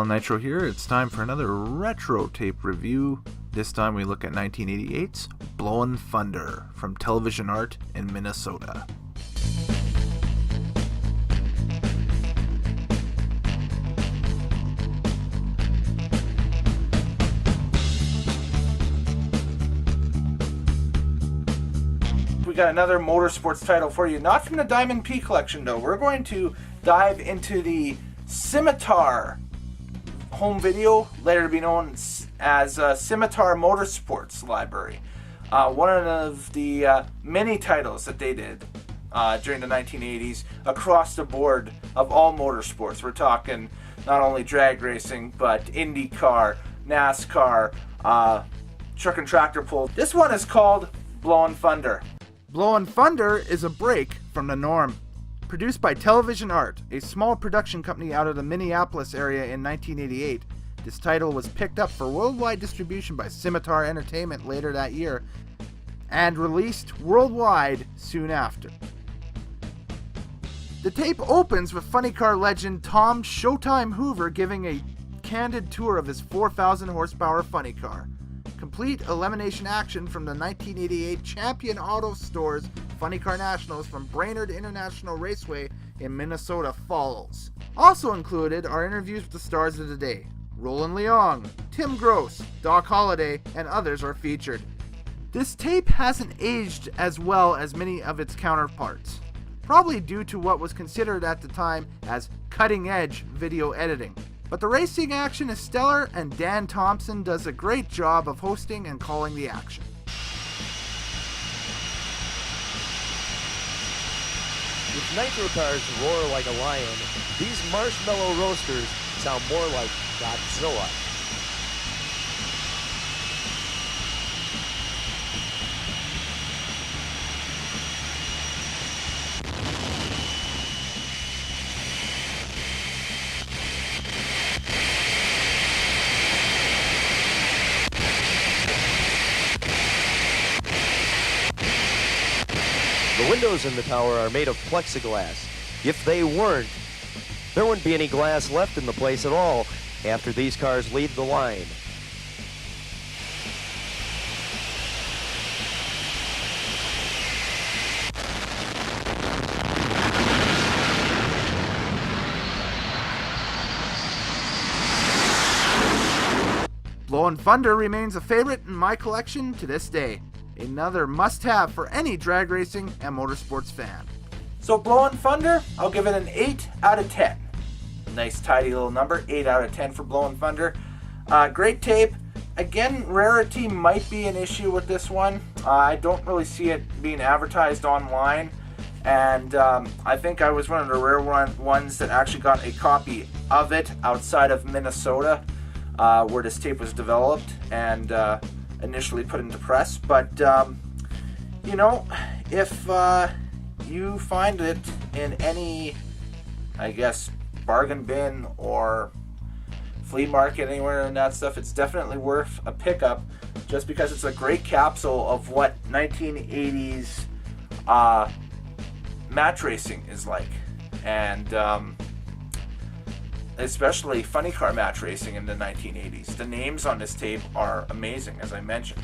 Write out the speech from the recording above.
Nitro here. It's time for another retro tape review. This time we look at 1988's Blowin' Thunder from Television Art in Minnesota. We got another motorsports title for you, not from the Diamond P collection though. We're going to dive into the Scimitar home video, later to be known as Scimitar Motorsports Library. One of the many titles that they did during the 1980s across the board of all motorsports. We're talking not only drag racing, but IndyCar, NASCAR, truck and tractor pull. This one is called Blowin' Thunder. Blowin' Thunder is a break from the norm. Produced by Television Art, a small production company out of the Minneapolis area in 1988, this title was picked up for worldwide distribution by Scimitar Entertainment later that year and released worldwide soon after. The tape opens with funny car legend Tom Showtime Hoover giving a candid tour of his 4,000 horsepower funny car. Complete elimination action from the 1988 Champion Auto Stores Funny Car Nationals from Brainerd International Raceway in Minnesota follows. Also included are interviews with the stars of the day. Roland Leong, Tim Gross, Doc Holliday, and others are featured. This tape hasn't aged as well as many of its counterparts, probably due to what was considered at the time as cutting-edge video editing. But the racing action is stellar, and Dan Thompson does a great job of hosting and calling the action. If nitro cars roar like a lion, these marshmallow roasters sound more like Godzilla. The windows in the tower are made of plexiglass. If they weren't, there wouldn't be any glass left in the place at all after these cars leave the line. Blowin' Thunder remains a favorite in my collection to this day. Another must-have for any drag racing and motorsports fan. So Blowin' Thunder, I'll give it an 8 out of 10. Nice tidy little number, 8 out of 10 for Blowin' Thunder. Great tape. Again, rarity might be an issue with this one. I don't really see it being advertised online. And I think I was one of the rare ones that actually got a copy of it outside of Minnesota, where this tape was developed and initially put into press. But you know, if you find it in any, I guess, bargain bin or flea market anywhere and that stuff, it's definitely worth a pickup, just because it's a great capsule of what 1980s match racing is like, and especially funny car match racing in the 1980s. The names on this tape are amazing, as I mentioned.